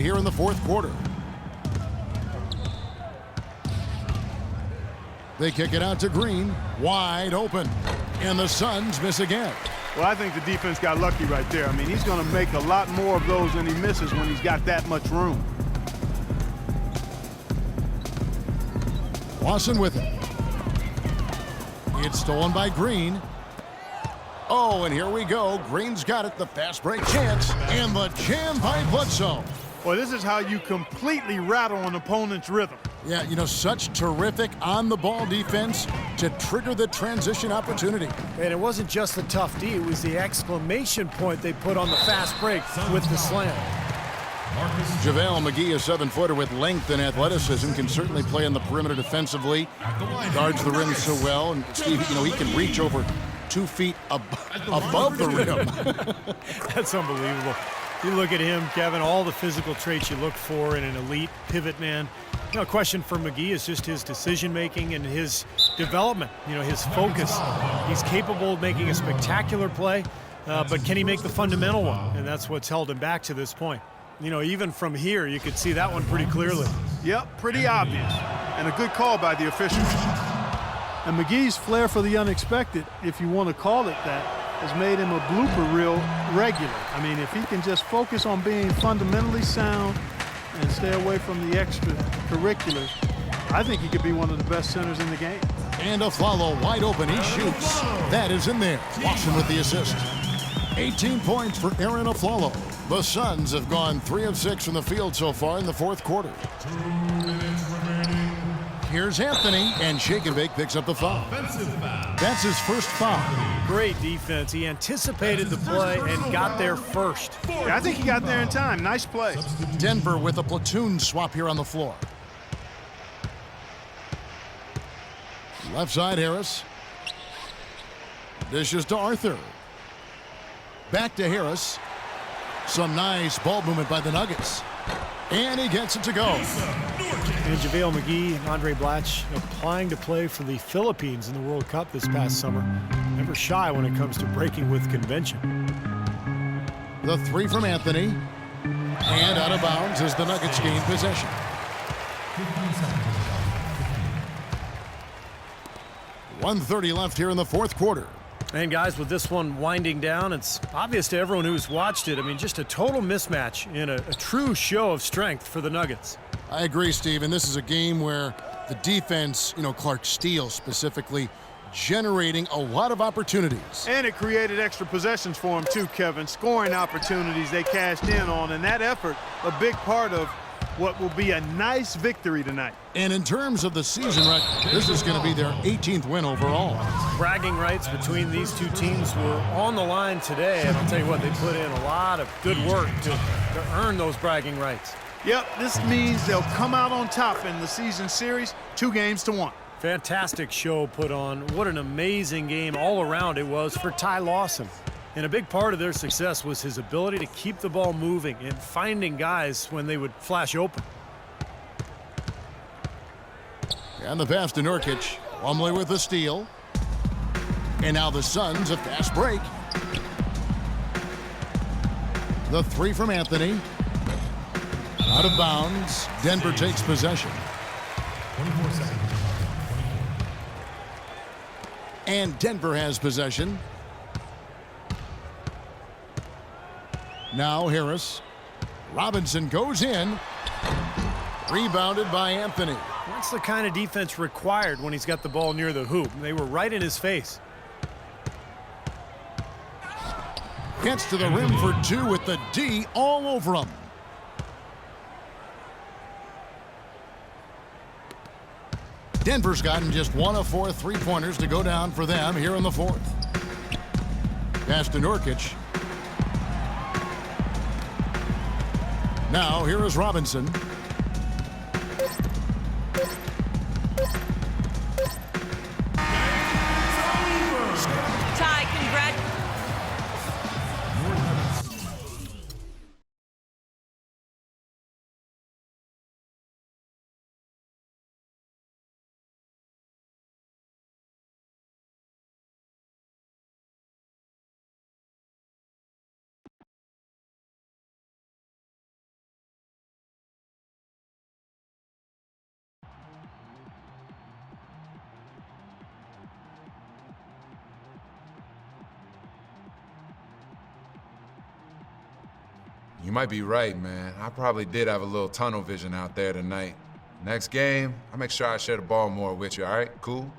here in the fourth quarter. They kick it out to Green, wide open, and the Suns miss again. Well, I think the defense got lucky right there. I mean, he's going to make a lot more of those than he misses when he's got that much room. Lawson with it. It's stolen by Green. Oh, and here we go. Green's got it. The fast break chance. And the jam by Bledsoe. Well, this is how you completely rattle an opponent's rhythm. Yeah, you know, such terrific on-the-ball defense to trigger the transition opportunity. And it wasn't just the tough D. It was the exclamation point they put on the fast break with the slam. JaVale McGee, a 7-footer with length and athleticism, can certainly play on the perimeter defensively. Guards the rim so well. And, Steve, you know, he can reach over 2 feet above the rim. That's unbelievable. You look at him, Kevin, all the physical traits you look for in an elite pivot man. You know, a question for McGee is just his decision-making and his development, you know, his focus. He's capable of making a spectacular play, but can he make the fundamental one? And that's what's held him back to this point. You know, even from here, you could see that one pretty clearly. Yep, pretty obvious. And a good call by the officials. And McGee's flair for the unexpected, if you want to call it that, has made him a blooper reel regular. I mean, if he can just focus on being fundamentally sound and stay away from the extracurriculars, I think he could be one of the best centers in the game. And Afflalo wide open. He shoots. That is in there. Lawson with the assist. 18 points for Aaron Afflalo. The Suns have gone 3 of 6 from the field so far in the fourth quarter. 2 minutes remaining. Here's Anthony, and Shake and Bake picks up the foul. That's his first foul. Great defense. He anticipated the play and got there first. Yeah, I think he got there in time. Nice play. Denver with a platoon swap here on the floor. Left side, Harris. Dishes to Arthur. Back to Harris. Some nice ball movement by the Nuggets. And he gets it to go. And JaVale McGee and Andre Blatch applying to play for the Philippines in the World Cup this past summer. Never shy when it comes to breaking with convention. The 3 from Anthony. And out of bounds as the Nuggets gain possession. 1:30 left here in the fourth quarter. And guys, with this one winding down, it's obvious to everyone who's watched it. I mean, just a total mismatch in a true show of strength for the Nuggets. I agree, Steve, and this is a game where the defense, you know, Clark Steele specifically, generating a lot of opportunities. And it created extra possessions for him too, Kevin. Scoring opportunities they cashed in on, and that effort, a big part of what will be a nice victory tonight. And in terms of the season record, this is going to be their 18th win overall. Bragging rights between these two teams were on the line today. And I'll tell you what, they put in a lot of good work to earn those bragging rights. Yep, this means they'll come out on top in the season series, 2-1. Fantastic show put on. What an amazing game all around it was for Ty Lawson. And a big part of their success was his ability to keep the ball moving and finding guys when they would flash open. And the pass to Nurkic. Plumlee with the steal. And now the Suns, a fast break. The 3 from Anthony. Out of bounds. Denver takes possession. 24 seconds. And Denver has possession. Now Harris. Robinson goes in. Rebounded by Anthony. That's the kind of defense required when he's got the ball near the hoop. They were right in his face. Gets to the rim for 2 with the D all over him. Denver's gotten just 1 of 4 3-pointers to go down for them here in the fourth. Pass to Nurkic. Now here is Robinson. You might be right, man. I probably did have a little tunnel vision out there tonight. Next game, I'll make sure I share the ball more with you, all right? Cool?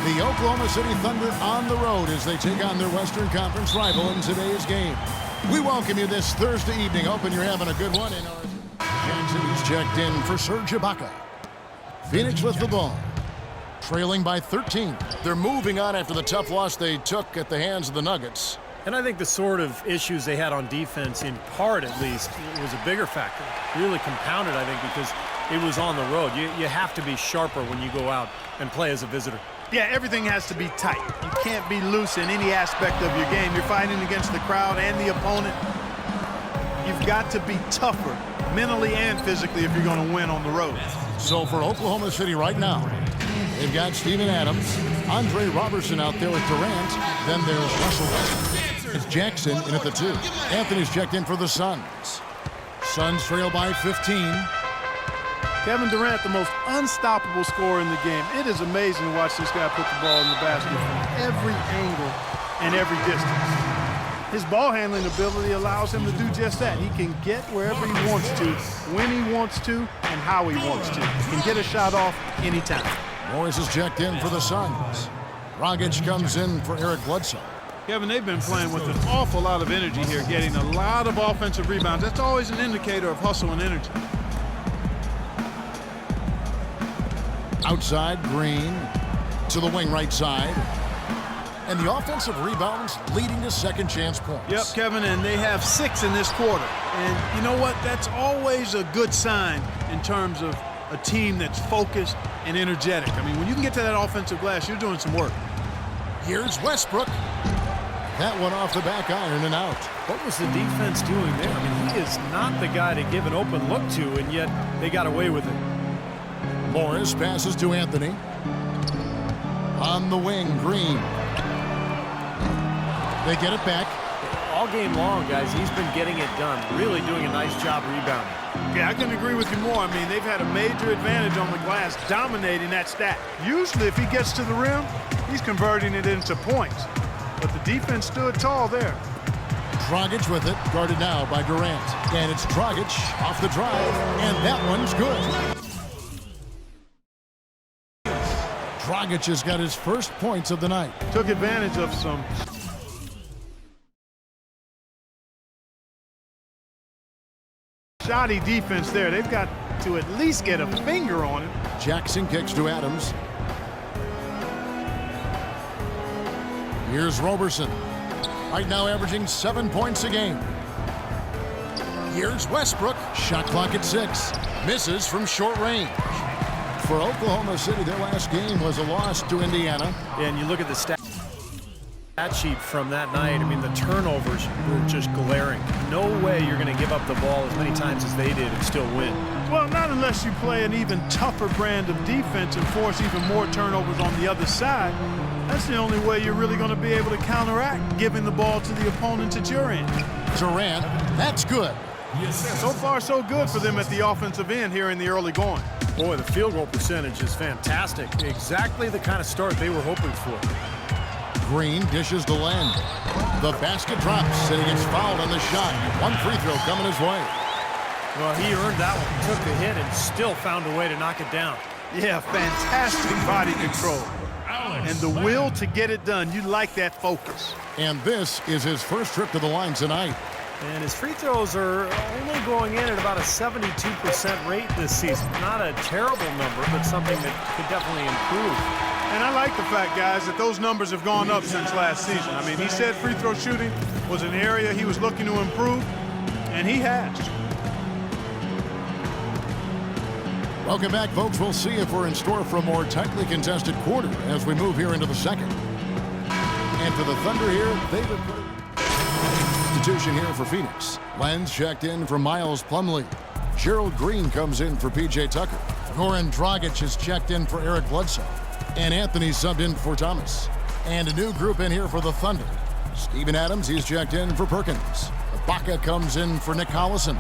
The Oklahoma City Thunder on the road as they take on their Western Conference rival in today's game. We welcome you this Thursday evening. Hoping you're having a good one. Jackson, he's checked in for Serge Ibaka. Phoenix with the ball, trailing by 13. They're moving on after the tough loss they took at the hands of the Nuggets. And I think the sort of issues they had on defense, in part at least, was a bigger factor. Really compounded, I think, because it was on the road. You have to be sharper when you go out and play as a visitor. Yeah, everything has to be tight. You can't be loose in any aspect of your game. You're fighting against the crowd and the opponent. You've got to be tougher mentally and physically if you're going to win on the road. So for Oklahoma City right now, they've got Steven Adams, Andre Robertson out there with Durant. Then there's Russell Westbrook. It's Jackson in at the 2. Anthony's checked in for the Suns. Suns trail by 15. Kevin Durant, the most unstoppable scorer in the game. It is amazing to watch this guy put the ball in the basket from every angle and every distance. His ball handling ability allows him to do just that. He can get wherever he wants to, when he wants to, and how he wants to. He can get a shot off anytime. Morris is checked in for the Suns. Dragic comes in for Eric Bledsoe. Kevin, they've been playing with an awful lot of energy here, getting a lot of offensive rebounds. That's always an indicator of hustle and energy. Outside, Green to the wing right side. And the offensive rebounds leading to second chance points. Yep, Kevin, and they have 6 in this quarter. And you know what? That's always a good sign in terms of a team that's focused and energetic. I mean, when you can get to that offensive glass, you're doing some work. Here's Westbrook. That one off the back iron and out. What was the defense doing there? I mean, he is not the guy to give an open look to, and yet they got away with it. Morris passes to Anthony. On the wing, Green. They get it back. All game long, guys, he's been getting it done. Really doing a nice job rebounding. Yeah, I couldn't agree with you more. I mean, they've had a major advantage on the glass, dominating that stat. Usually, if he gets to the rim, he's converting it into points. But the defense stood tall there. Dragic with it, guarded now by Durant. And it's Dragic off the drive, and that one's good. Dragic has got his first points of the night. Took advantage of some shoddy defense there. They've got to at least get a finger on it. Jackson kicks to Adams. Here's Roberson. Right now averaging 7 points a game. Here's Westbrook. Shot clock at 6. Misses from short range. For Oklahoma City, their last game was a loss to Indiana. And you look at the stat sheet from that night. I mean, the turnovers were just glaring. No way you're going to give up the ball as many times as they did and still win. Well, not unless you play an even tougher brand of defense and force even more turnovers on the other side. That's the only way you're really going to be able to counteract giving the ball to the opponents at your end. Durant, that's good. So far, so good for them at the offensive end here in the early going. Boy, the field goal percentage is fantastic. Exactly the kind of start they were hoping for. Green dishes to Len. The basket drops, and he gets fouled on the shot. One free throw coming his way. Well, he earned that one, took the hit, and still found a way to knock it down. Yeah, fantastic body control. And the will to get it done. You like that focus. And this is his first trip to the line tonight. And his free throws are only going in at about a 72% rate this season. Not a terrible number, but something that could definitely improve. And I like the fact, guys, that those numbers have gone up since last season. I mean, he said free throw shooting was an area he was looking to improve, and he has. Welcome back, folks. We'll see if we're in store for a more tightly contested quarter as we move here into the second. And for the Thunder here, they've been substitution here for Phoenix. Len's checked in for Miles Plumlee. Gerald Green comes in for P.J. Tucker. Goran Dragic is checked in for Eric Bledsoe. And Anthony subbed in for Thomas. And a new group in here for the Thunder. Steven Adams, he's checked in for Perkins. Ibaka comes in for Nick Collison.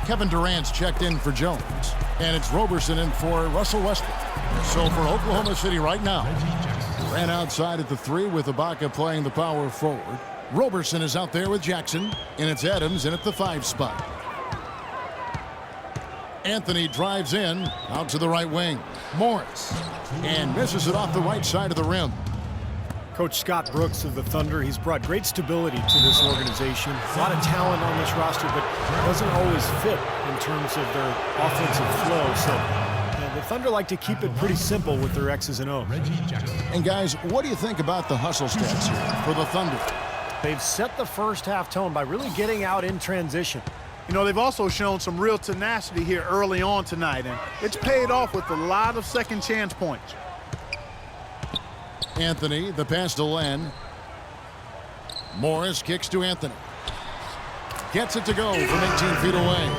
Kevin Durant's checked in for Jones. And it's Roberson in for Russell Westbrook. So for Oklahoma City right now, Durant outside at the 3 with Ibaka playing the power forward. Roberson is out there with Jackson, and it's Adams in at the 5 spot. Anthony drives in, out to the right wing. Morris, and misses it off the right side of the rim. Coach Scott Brooks of the Thunder, he's brought great stability to this organization. A lot of talent on this roster, but doesn't always fit in terms of their offensive flow. So the Thunder like to keep it pretty simple with their X's and O's. And guys, what do you think about the hustle stats here for the Thunder? They've set the first half tone by really getting out in transition. You know, they've also shown some real tenacity here early on tonight, and it's paid off with a lot of second chance points. Anthony, the pass to Len. Morris kicks to Anthony. Gets it to go from 18 feet away.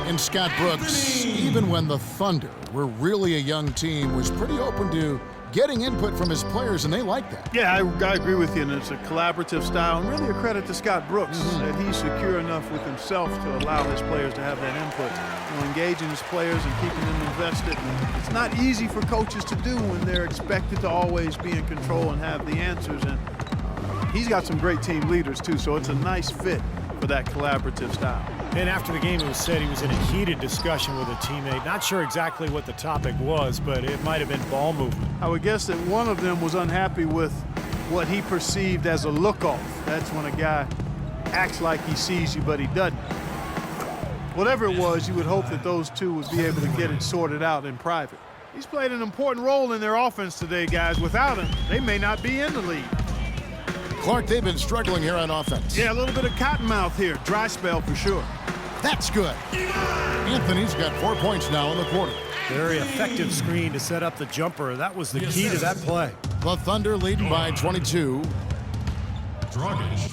And Scott Brooks, even when the Thunder were really a young team, was pretty open to getting input from his players, and they like that. Yeah, I agree with you, and it's a collaborative style, and really a credit to Scott Brooks that he's secure enough with himself to allow his players to have that input, engaging his players and keeping them invested. It's not easy for coaches to do when they're expected to always be in control and have the answers, and he's got some great team leaders too, so it's a nice fit for that collaborative style. And after the game, it was said he was in a heated discussion with a teammate. Not sure exactly what the topic was, but it might have been ball movement. I would guess that one of them was unhappy with what he perceived as a look-off. That's when a guy acts like he sees you, but he doesn't. Whatever it was, you would hope that those two would be able to get it sorted out in private. He's played an important role in their offense today, guys. Without him, they may not be in the lead. Clark, they've been struggling here on offense. Yeah, a little bit of cottonmouth here. Dry spell for sure. That's good. Anthony's got 4 points now in the quarter. Very effective screen to set up the jumper. That was the key to that play. The Thunder leading by 22. Dragic.